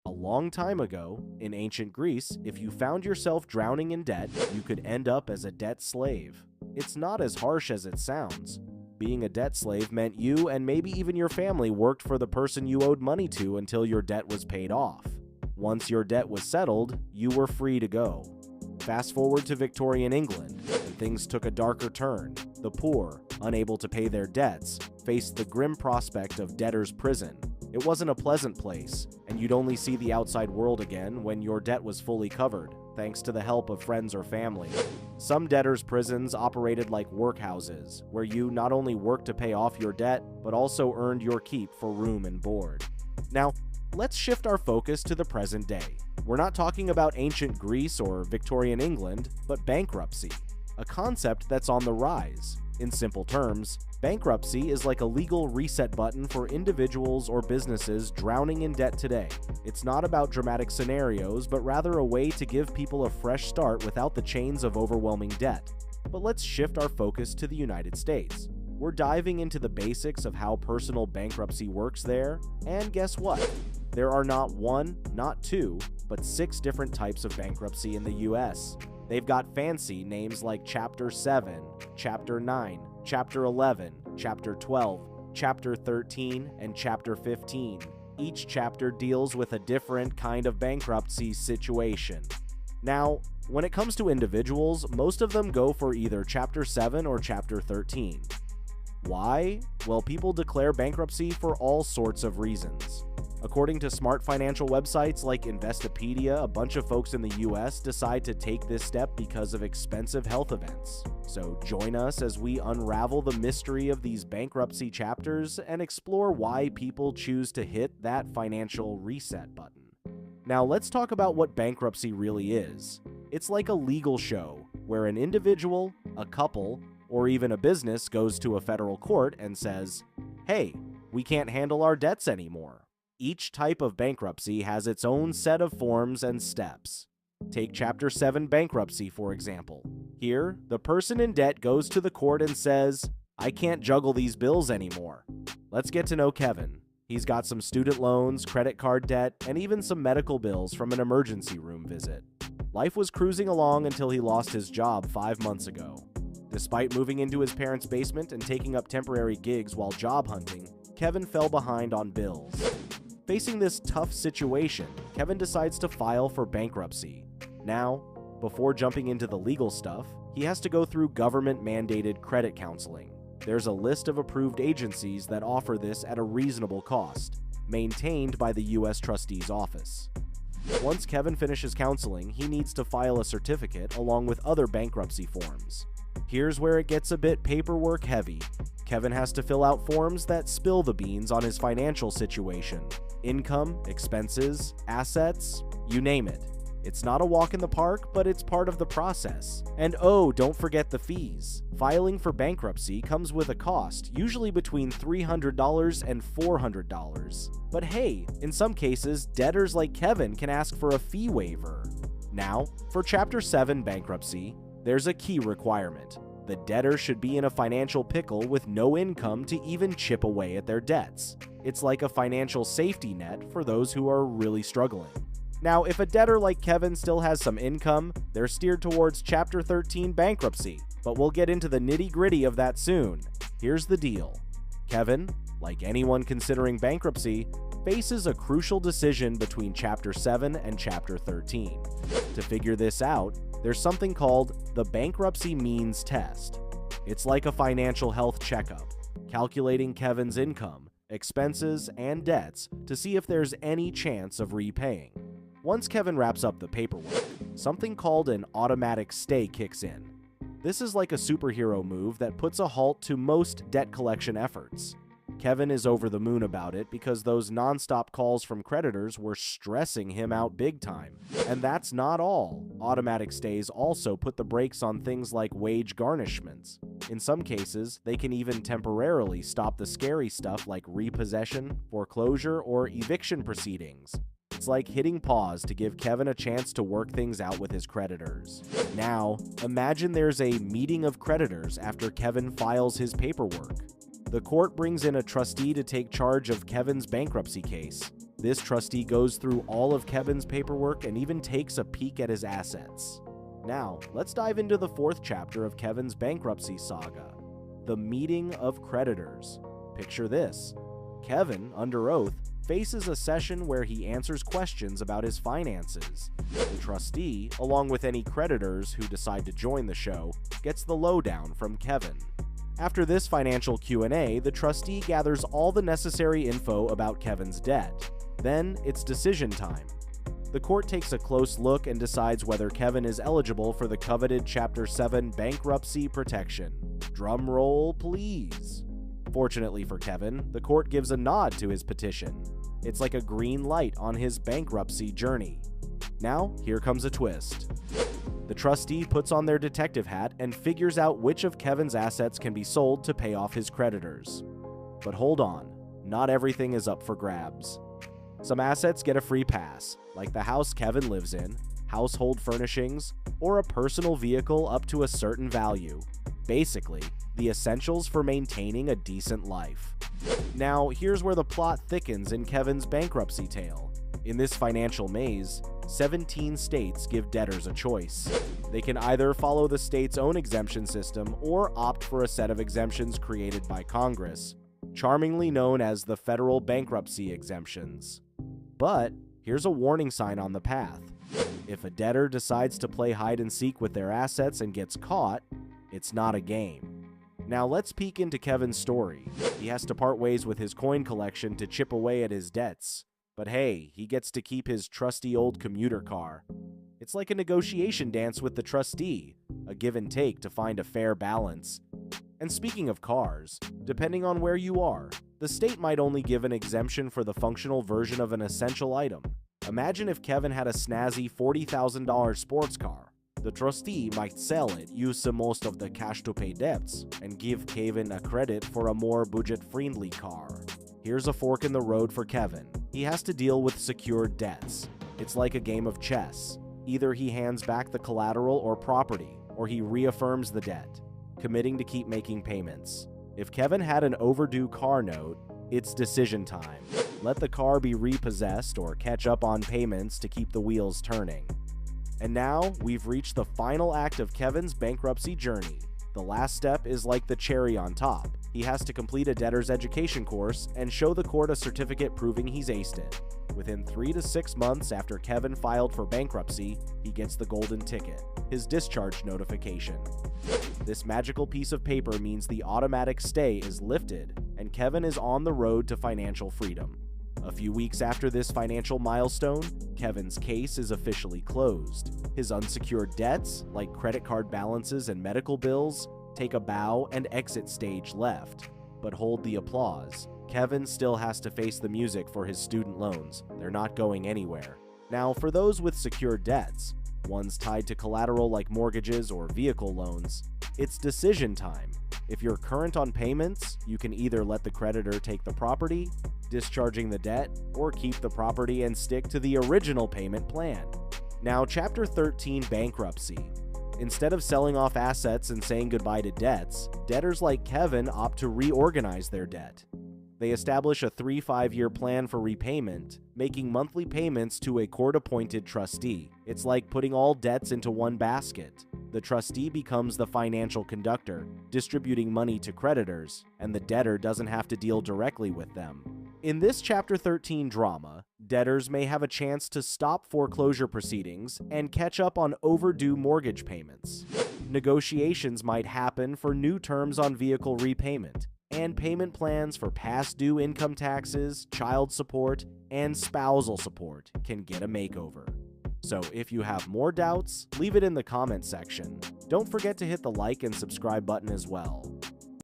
A long time ago, in ancient Greece, if you found yourself drowning in debt, you could end up as a debt slave. It's not as harsh as it sounds. Being a debt slave meant you and maybe even your family worked for the person you owed money to until your debt was paid off. Once your debt was settled, you were free to go. Fast forward to Victorian England, and things took a darker turn. The poor, unable to pay their debts, faced the grim prospect of debtor's prison. It wasn't a pleasant place, and you'd only see the outside world again when your debt was fully covered, thanks to the help of friends or family. Some debtors' prisons operated like workhouses, where you not only worked to pay off your debt, but also earned your keep for room and board. Now, let's shift our focus to the present day. We're not talking about ancient Greece or Victorian England, but bankruptcy, a concept that's on the rise. In simple terms, bankruptcy is like a legal reset button for individuals or businesses drowning in debt today. It's not about dramatic scenarios, but rather a way to give people a fresh start without the chains of overwhelming debt. But let's shift our focus to the United States. We're diving into the basics of how personal bankruptcy works there, and guess what? There are not one, not two, but 6 different types of bankruptcy in the US. They've got fancy names like Chapter 7, Chapter 9, Chapter 11, Chapter 12, Chapter 13, and Chapter 15. Each chapter deals with a different kind of bankruptcy situation. Now, when it comes to individuals, most of them go for either Chapter 7 or Chapter 13. Why? Well, people declare bankruptcy for all sorts of reasons. According to smart financial websites like Investopedia, a bunch of folks in the US decide to take this step because of expensive health events. So join us as we unravel the mystery of these bankruptcy chapters and explore why people choose to hit that financial reset button. Now let's talk about what bankruptcy really is. It's like a legal show where an individual, a couple, or even a business goes to a federal court and says, "Hey, we can't handle our debts anymore." Each type of bankruptcy has its own set of forms and steps. Take Chapter 7 bankruptcy, for example. Here, the person in debt goes to the court and says, "I can't juggle these bills anymore." Let's get to know Kevin. He's got some student loans, credit card debt, and even some medical bills from an emergency room visit. Life was cruising along until he lost his job 5 months ago. Despite moving into his parents' basement and taking up temporary gigs while job hunting, Kevin fell behind on bills. Facing this tough situation, Kevin decides to file for bankruptcy. Now, before jumping into the legal stuff, he has to go through government-mandated credit counseling. There's a list of approved agencies that offer this at a reasonable cost, maintained by the U.S. Trustee's office. Once Kevin finishes counseling, he needs to file a certificate along with other bankruptcy forms. Here's where it gets a bit paperwork heavy. Kevin has to fill out forms that spill the beans on his financial situation. Income, expenses, assets, you name it. It's not a walk in the park, but it's part of the process. And oh, don't forget the fees. Filing for bankruptcy comes with a cost, usually between $300 and $400. But hey, in some cases, debtors like Kevin can ask for a fee waiver. Now, for Chapter 7 bankruptcy, there's a key requirement. The debtor should be in a financial pickle with no income to even chip away at their debts. It's like a financial safety net for those who are really struggling. Now, if a debtor like Kevin still has some income, they're steered towards Chapter 13 bankruptcy, but we'll get into the nitty-gritty of that soon. Here's the deal. Kevin, like anyone considering bankruptcy, faces a crucial decision between Chapter 7 and Chapter 13. To figure this out, there's something called the bankruptcy means test. It's like a financial health checkup, calculating Kevin's income, expenses, and debts to see if there's any chance of repaying. Once Kevin wraps up the paperwork, something called an automatic stay kicks in. This is like a superhero move that puts a halt to most debt collection efforts. Kevin is over the moon about it because those nonstop calls from creditors were stressing him out big time. And that's not all. Automatic stays also put the brakes on things like wage garnishments. In some cases, they can even temporarily stop the scary stuff like repossession, foreclosure, or eviction proceedings. It's like hitting pause to give Kevin a chance to work things out with his creditors. Now, imagine there's a meeting of creditors after Kevin files his paperwork. The court brings in a trustee to take charge of Kevin's bankruptcy case. This trustee goes through all of Kevin's paperwork and even takes a peek at his assets. Now, let's dive into the fourth chapter of Kevin's bankruptcy saga, the meeting of creditors. Picture this. Kevin, under oath, faces a session where he answers questions about his finances. The trustee, along with any creditors who decide to join the show, gets the lowdown from Kevin. After this financial Q&A, the trustee gathers all the necessary info about Kevin's debt. Then, it's decision time. The court takes a close look and decides whether Kevin is eligible for the coveted Chapter 7 bankruptcy protection. Drum roll, please. Fortunately for Kevin, the court gives a nod to his petition. It's like a green light on his bankruptcy journey. Now, here comes a twist. The trustee puts on their detective hat and figures out which of Kevin's assets can be sold to pay off his creditors. But hold on, not everything is up for grabs. Some assets get a free pass, like the house Kevin lives in, household furnishings, or a personal vehicle up to a certain value. Basically, the essentials for maintaining a decent life. Now, here's where the plot thickens in Kevin's bankruptcy tale. In this financial maze, 17 states give debtors a choice. They can either follow the state's own exemption system or opt for a set of exemptions created by Congress, charmingly known as the federal bankruptcy exemptions. But here's a warning sign on the path. If a debtor decides to play hide and seek with their assets and gets caught, it's not a game. Now let's peek into Kevin's story. He has to part ways with his coin collection to chip away at his debts. But hey, he gets to keep his trusty old commuter car. It's like a negotiation dance with the trustee, a give and take to find a fair balance. And speaking of cars, depending on where you are, the state might only give an exemption for the functional version of an essential item. Imagine if Kevin had a snazzy $40,000 sports car. The trustee might sell it, use some most of the cash to pay debts, and give Kevin a credit for a more budget-friendly car. Here's a fork in the road for Kevin. He has to deal with secured debts. It's like a game of chess. Either he hands back the collateral or property, or he reaffirms the debt, committing to keep making payments. If Kevin had an overdue car note, it's decision time. Let the car be repossessed or catch up on payments to keep the wheels turning. And now, we've reached the final act of Kevin's bankruptcy journey. The last step is like the cherry on top. He has to complete a debtor's education course and show the court a certificate proving he's aced it. Within 3 to 6 months after Kevin filed for bankruptcy, he gets the golden ticket, his discharge notification. This magical piece of paper means the automatic stay is lifted, and Kevin is on the road to financial freedom. A few weeks after this financial milestone, Kevin's case is officially closed. His unsecured debts, like credit card balances and medical bills, take a bow and exit stage left. But hold the applause. Kevin still has to face the music for his student loans. They're not going anywhere. Now, for those with secured debts, ones tied to collateral like mortgages or vehicle loans, it's decision time. If you're current on payments, you can either let the creditor take the property, discharging the debt, or keep the property and stick to the original payment plan. Now, Chapter 13, Bankruptcy. Instead of selling off assets and saying goodbye to debts, debtors like Kevin opt to reorganize their debt. They establish a 3-5-year plan for repayment, making monthly payments to a court-appointed trustee. It's like putting all debts into one basket. The trustee becomes the financial conductor, distributing money to creditors, and the debtor doesn't have to deal directly with them. In this Chapter 13 drama, debtors may have a chance to stop foreclosure proceedings and catch up on overdue mortgage payments. Negotiations might happen for new terms on vehicle repayment, and payment plans for past due income taxes, child support, and spousal support can get a makeover. So if you have more doubts, leave it in the comment section. Don't forget to hit the like and subscribe button as well.